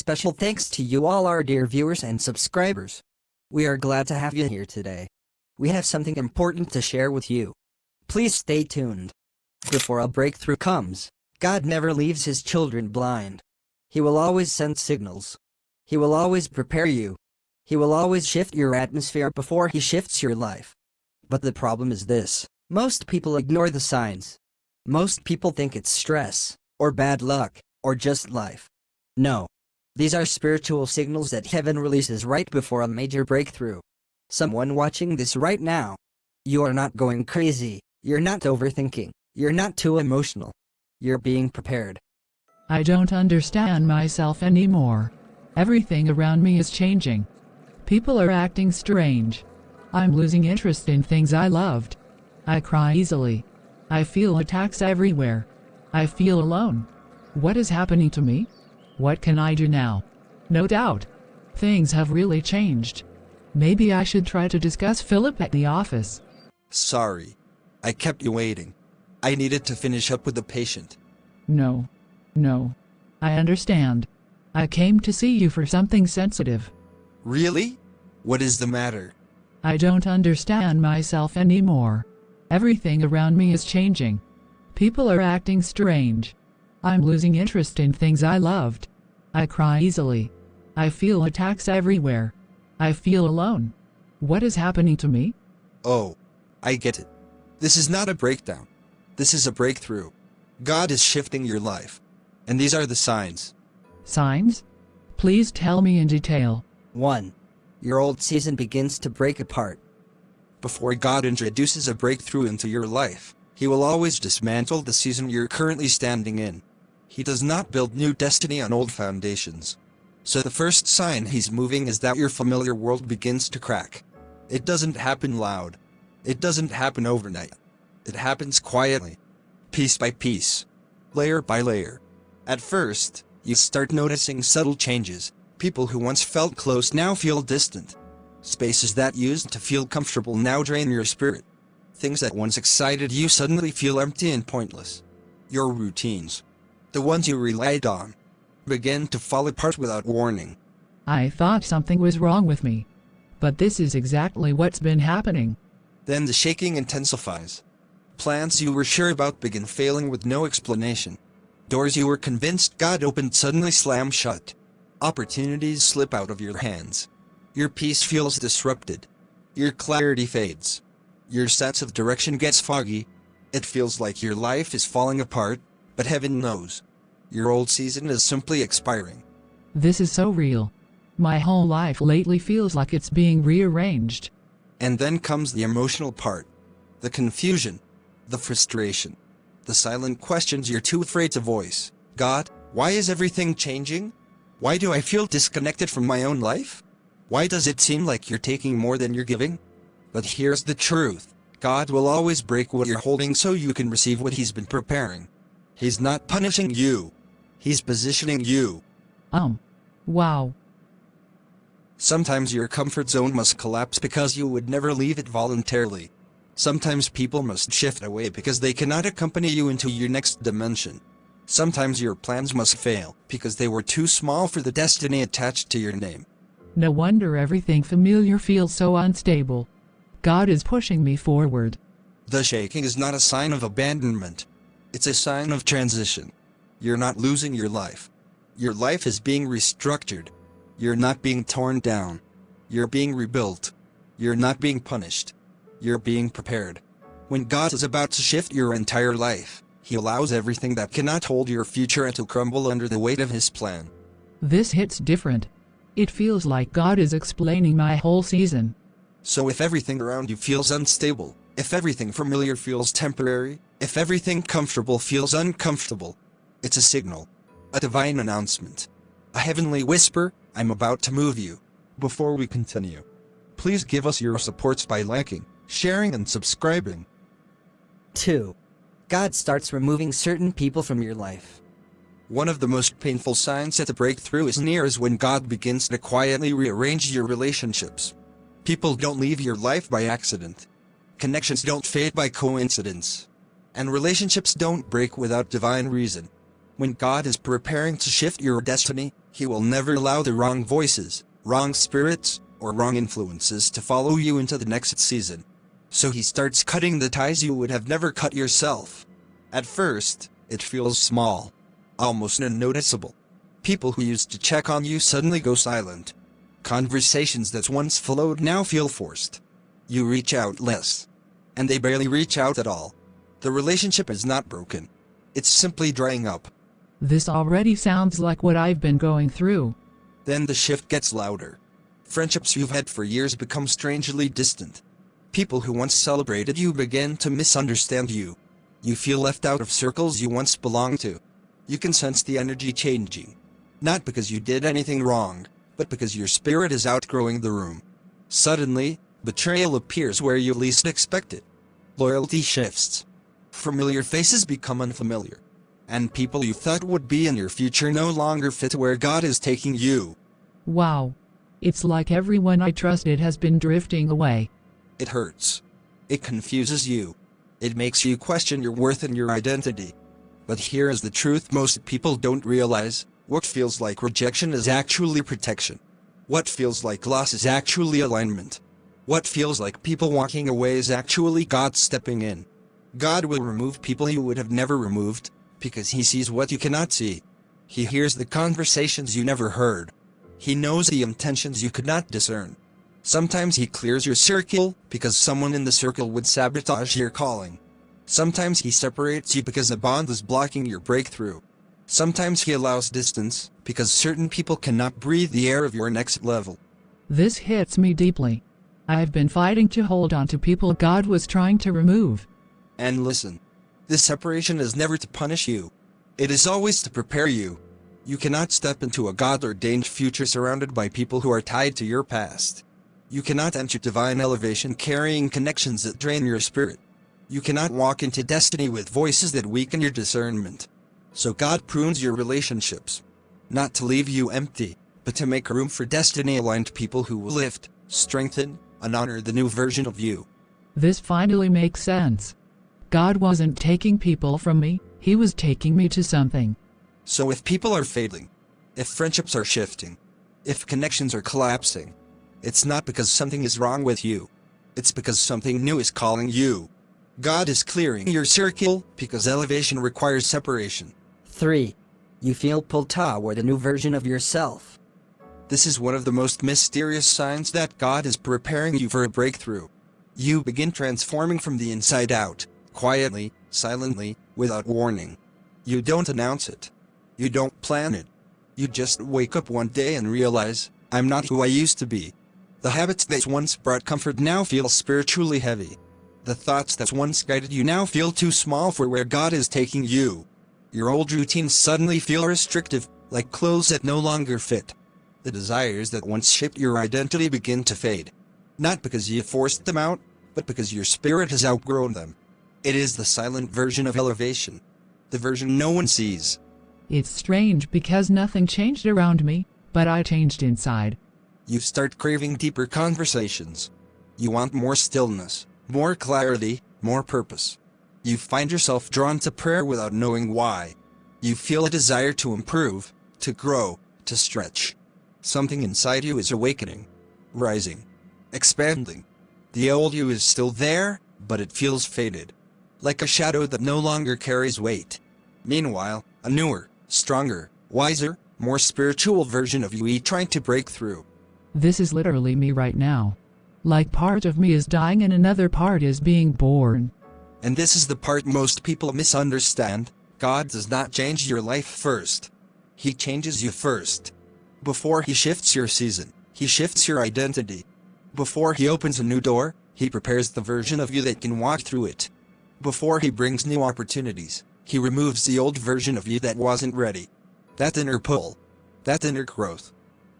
special thanks to you all our dear viewers and subscribers. We are glad to have you here today. We have something important to share with you. Please stay tuned. Before a breakthrough comes, God never leaves his children blind. He will always send signals. He will always prepare you. He will always shift your atmosphere before he shifts your life. But the problem is this: most people ignore the signs. Most people think it's stress, or bad luck, or just life. No. These are spiritual signals that heaven releases right before a major breakthrough. Someone watching this right now. You are not going crazy. You're not overthinking. You're not too emotional. You're being prepared. I don't understand myself anymore. Everything around me is changing. People are acting strange. I'm losing interest in things I loved. I cry easily. I feel attacks everywhere. I feel alone. What is happening to me? What can I do now? No doubt. Things have really changed. Maybe I should try to discuss Philip at the office. Sorry. I kept you waiting. I needed to finish up with the patient. No. I understand. I came to see you for something sensitive. Really? What is the matter? I don't understand myself anymore. Everything around me is changing. People are acting strange. I'm losing interest in things I loved. I cry easily. I feel attacks everywhere. I feel alone. What is happening to me? Oh, I get it. This is not a breakdown. This is a breakthrough. God is shifting your life. And these are the signs. Signs? Please tell me in detail. 1. Your old season begins to break apart. Before God introduces a breakthrough into your life, he will always dismantle the season you're currently standing in. He does not build new destiny on old foundations. So the first sign he's moving is that your familiar world begins to crack. It doesn't happen loud. It doesn't happen overnight. It happens quietly. Piece by piece. Layer by layer. At first, you start noticing subtle changes. People who once felt close now feel distant. Spaces that used to feel comfortable now drain your spirit. Things that once excited you suddenly feel empty and pointless. Your routines, the ones you relied on, begin to fall apart without warning. I thought something was wrong with me. But this is exactly what's been happening. Then the shaking intensifies. Plans you were sure about begin failing with no explanation. Doors you were convinced God opened suddenly slam shut. Opportunities slip out of your hands. Your peace feels disrupted. Your clarity fades. Your sense of direction gets foggy. It feels like your life is falling apart, but heaven knows. Your old season is simply expiring. This is so real. My whole life lately feels like it's being rearranged. And then comes the emotional part. The confusion. The frustration. The silent questions you're too afraid to voice. God, why is everything changing? Why do I feel disconnected from my own life? Why does it seem like you're taking more than you're giving? But here's the truth. God will always break what you're holding so you can receive what he's been preparing. He's not punishing you. He's positioning you. Wow. Sometimes your comfort zone must collapse because you would never leave it voluntarily. Sometimes people must shift away because they cannot accompany you into your next dimension. Sometimes your plans must fail because they were too small for the destiny attached to your name. No wonder everything familiar feels so unstable. God is pushing me forward. The shaking is not a sign of abandonment. It's a sign of transition. You're not losing your life. Your life is being restructured. You're not being torn down. You're being rebuilt. You're not being punished. You're being prepared. When God is about to shift your entire life, he allows everything that cannot hold your future to crumble under the weight of his plan. This hits different. It feels like God is explaining my whole season. So if everything around you feels unstable, if everything familiar feels temporary, if everything comfortable feels uncomfortable, it's a signal. A divine announcement. A heavenly whisper, I'm about to move you. Before we continue, please give us your supports by liking, sharing and subscribing. 2. God starts removing certain people from your life. One of the most painful signs that the breakthrough is near is when God begins to quietly rearrange your relationships. People don't leave your life by accident. Connections don't fade by coincidence. And relationships don't break without divine reason. When God is preparing to shift your destiny, He will never allow the wrong voices, wrong spirits, or wrong influences to follow you into the next season. So he starts cutting the ties you would have never cut yourself. At first, it feels small, almost unnoticeable. People who used to check on you suddenly go silent. Conversations that once flowed now feel forced. You reach out less, and they barely reach out at all. The relationship is not broken. It's simply drying up. This already sounds like what I've been going through. Then the shift gets louder. Friendships you've had for years become strangely distant. People who once celebrated you begin to misunderstand you. You feel left out of circles you once belonged to. You can sense the energy changing. Not because you did anything wrong, but because your spirit is outgrowing the room. Suddenly, betrayal appears where you least expect it. Loyalty shifts. Familiar faces become unfamiliar. And people you thought would be in your future no longer fit where God is taking you. Wow. It's like everyone I trusted has been drifting away. It hurts. It confuses you. It makes you question your worth and your identity. But here is the truth most people don't realize. What feels like rejection is actually protection. What feels like loss is actually alignment. What feels like people walking away is actually God stepping in. God will remove people you would have never removed, because he sees what you cannot see. He hears the conversations you never heard. He knows the intentions you could not discern. Sometimes he clears your circle, because someone in the circle would sabotage your calling. Sometimes he separates you because a bond is blocking your breakthrough. Sometimes he allows distance, because certain people cannot breathe the air of your next level. This hits me deeply. I've been fighting to hold on to people God was trying to remove. And listen, this separation is never to punish you. It is always to prepare you. You cannot step into a God-ordained future surrounded by people who are tied to your past. You cannot enter divine elevation carrying connections that drain your spirit. You cannot walk into destiny with voices that weaken your discernment. So God prunes your relationships. Not to leave you empty, but to make room for destiny-aligned people who will lift, strengthen, and honor the new version of you. This finally makes sense. God wasn't taking people from me, he was taking me to something. So if people are fading, if friendships are shifting, if connections are collapsing, it's not because something is wrong with you. It's because something new is calling you. God is clearing your circle because elevation requires separation. 3. You feel pulled toward a new version of yourself. This is one of the most mysterious signs that God is preparing you for a breakthrough. You begin transforming from the inside out, quietly, silently, without warning. You don't announce it. You don't plan it. You just wake up one day and realize, I'm not who I used to be. The habits that once brought comfort now feel spiritually heavy. The thoughts that once guided you now feel too small for where God is taking you. Your old routines suddenly feel restrictive, like clothes that no longer fit. The desires that once shaped your identity begin to fade. Not because you forced them out, but because your spirit has outgrown them. It is the silent version of elevation. The version no one sees. It's strange because nothing changed around me, but I changed inside. You start craving deeper conversations. You want more stillness, more clarity, more purpose. You find yourself drawn to prayer without knowing why. You feel a desire to improve, to grow, to stretch. Something inside you is awakening, rising, expanding. The old you is still there, but it feels faded, like a shadow that no longer carries weight. Meanwhile, a newer, stronger, wiser, more spiritual version of you is trying to break through. This is literally me right now. Like part of me is dying and another part is being born. And this is the part most people misunderstand. God does not change your life first. He changes you first. Before he shifts your season, he shifts your identity. Before he opens a new door, he prepares the version of you that can walk through it. Before he brings new opportunities, he removes the old version of you that wasn't ready. That inner pull, that inner growth,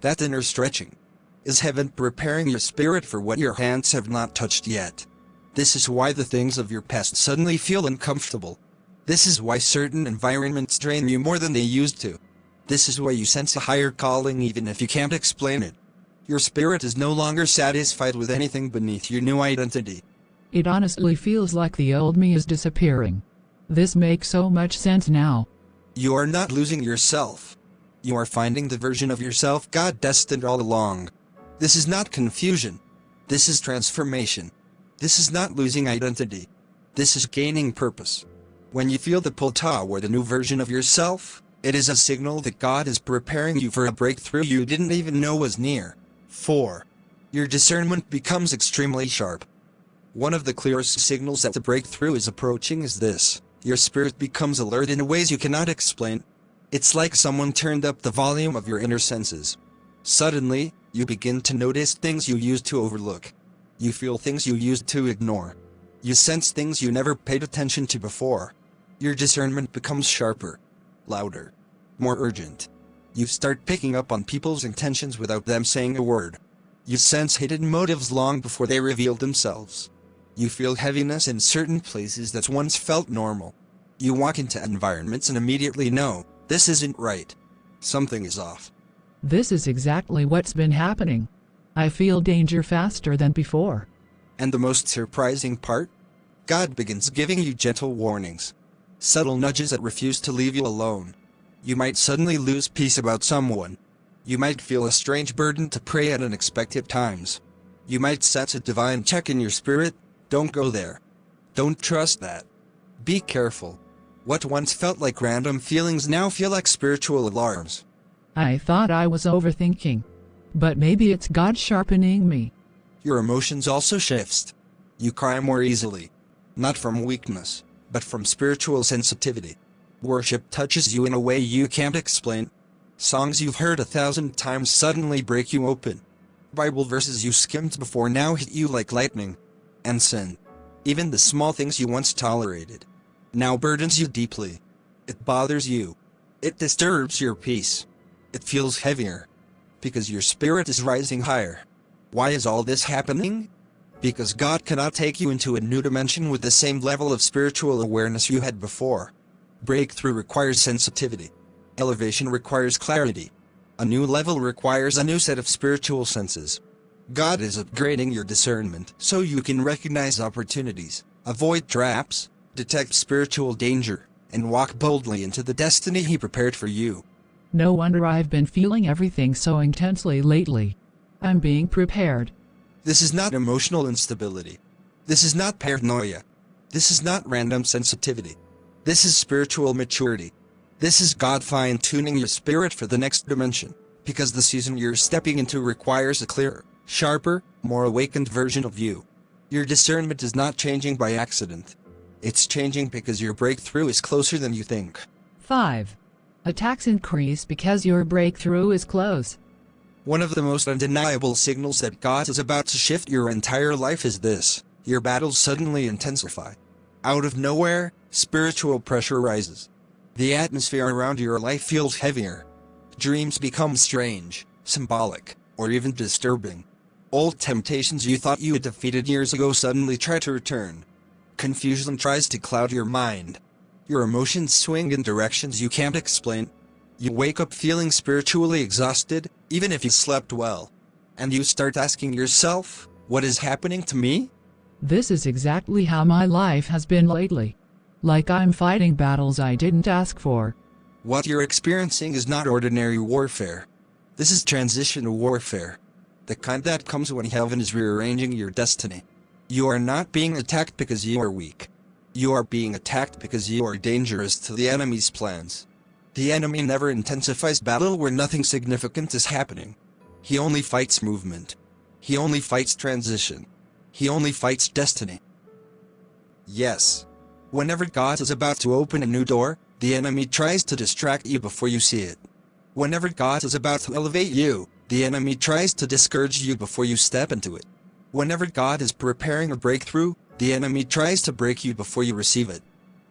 that inner stretching, is heaven preparing your spirit for what your hands have not touched yet. This is why the things of your past suddenly feel uncomfortable. This is why certain environments drain you more than they used to. This is why you sense a higher calling even if you can't explain it. Your spirit is no longer satisfied with anything beneath your new identity. It honestly feels like the old me is disappearing. This makes so much sense now. You are not losing yourself. You are finding the version of yourself God destined all along. This is not confusion. This is transformation. This is not losing identity. This is gaining purpose. When you feel the pull toward the new version of yourself, it is a signal that God is preparing you for a breakthrough you didn't even know was near. 4. Your discernment becomes extremely sharp. One of the clearest signals that the breakthrough is approaching is this: your spirit becomes alert in ways you cannot explain. It's like someone turned up the volume of your inner senses. Suddenly, you begin to notice things you used to overlook. You feel things you used to ignore. You sense things you never paid attention to before. Your discernment becomes sharper, louder, more urgent. You start picking up on people's intentions without them saying a word. You sense hidden motives long before they reveal themselves. You feel heaviness in certain places that once felt normal. You walk into environments and immediately know, this isn't right. Something is off. This is exactly what's been happening. I feel danger faster than before. And the most surprising part? God begins giving you gentle warnings. Subtle nudges that refuse to leave you alone. You might suddenly lose peace about someone. You might feel a strange burden to pray at unexpected times. You might sense a divine check in your spirit. Don't go there. Don't trust that. Be careful. What once felt like random feelings now feel like spiritual alarms. I thought I was overthinking. But maybe it's God sharpening me. Your emotions also shift. You cry more easily. Not from weakness, but from spiritual sensitivity. Worship touches you in a way you can't explain. Songs you've heard 1,000 times suddenly break you open. Bible verses you skimmed before now hit you like lightning. And sin, even the small things you once tolerated, now burdens you deeply. It bothers you. It disturbs your peace. It feels heavier. Because your spirit is rising higher. Why is all this happening? Because God cannot take you into a new dimension with the same level of spiritual awareness you had before. Breakthrough requires sensitivity. Elevation requires clarity. A new level requires a new set of spiritual senses. God is upgrading your discernment so you can recognize opportunities, avoid traps, detect spiritual danger, and walk boldly into the destiny He prepared for you. No wonder I've been feeling everything so intensely lately. I'm being prepared. This is not emotional instability. This is not paranoia. This is not random sensitivity. This is spiritual maturity. This is God fine-tuning your spirit for the next dimension, because the season you're stepping into requires a clearer, sharper, more awakened version of you. Your discernment is not changing by accident. It's changing because your breakthrough is closer than you think. 5. Attacks increase because your breakthrough is close. One of the most undeniable signals that God is about to shift your entire life is this: your battles suddenly intensify. Out of nowhere, spiritual pressure rises. The atmosphere around your life feels heavier. Dreams become strange, symbolic, or even disturbing. Old temptations you thought you had defeated years ago suddenly try to return. Confusion tries to cloud your mind. Your emotions swing in directions you can't explain. You wake up feeling spiritually exhausted, even if you slept well. And you start asking yourself, what is happening to me? This is exactly how my life has been lately. Like I'm fighting battles I didn't ask for. What you're experiencing is not ordinary warfare. This is transitional warfare. The kind that comes when heaven is rearranging your destiny. You are not being attacked because you are weak. You are being attacked because you are dangerous to the enemy's plans. The enemy never intensifies battle where nothing significant is happening. He only fights movement. He only fights transition. He only fights destiny. Yes. Whenever God is about to open a new door, the enemy tries to distract you before you see it. Whenever God is about to elevate you, the enemy tries to discourage you before you step into it. Whenever God is preparing a breakthrough, the enemy tries to break you before you receive it.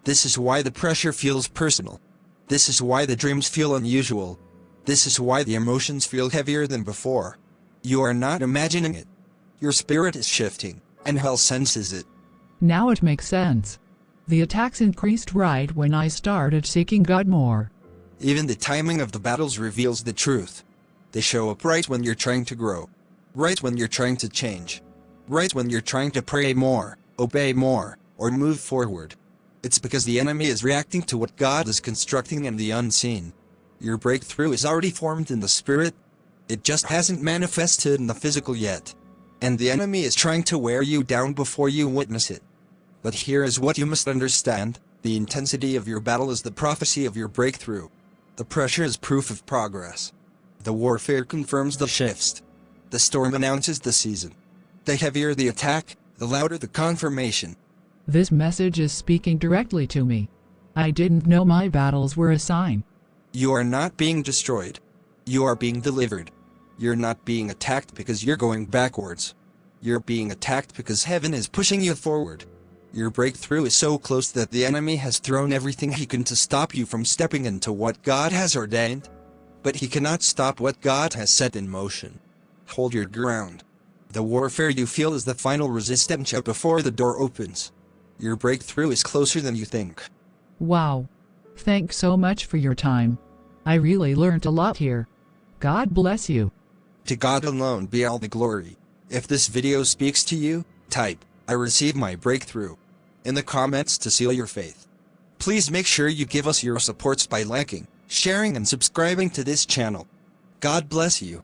This is why the pressure feels personal. This is why the dreams feel unusual. This is why the emotions feel heavier than before. You are not imagining it. Your spirit is shifting, and hell senses it. Now it makes sense. The attacks increased right when I started seeking God more. Even the timing of the battles reveals the truth. They show up right when you're trying to grow. Right when you're trying to change. Right when you're trying to pray more, obey more, or move forward. It's because the enemy is reacting to what God is constructing in the unseen. Your breakthrough is already formed in the spirit. It just hasn't manifested in the physical yet. And the enemy is trying to wear you down before you witness it. But here is what you must understand. The intensity of your battle is the prophecy of your breakthrough. The pressure is proof of progress. The warfare confirms the shifts. The storm announces the season. The heavier the attack, the louder the confirmation. This message is speaking directly to me. I didn't know my battles were a sign. You are not being destroyed. You are being delivered. You're not being attacked because you're going backwards. You're being attacked because heaven is pushing you forward. Your breakthrough is so close that the enemy has thrown everything he can to stop you from stepping into what God has ordained. But he cannot stop what God has set in motion. Hold your ground. The warfare you feel is the final resistance before the door opens. Your breakthrough is closer than you think. Wow. Thanks so much for your time. I really learned a lot here. God bless you. To God alone be all the glory. If this video speaks to you, type, "I receive my breakthrough," in the comments to seal your faith. Please make sure you give us your supports by liking, sharing and subscribing to this channel. God bless you.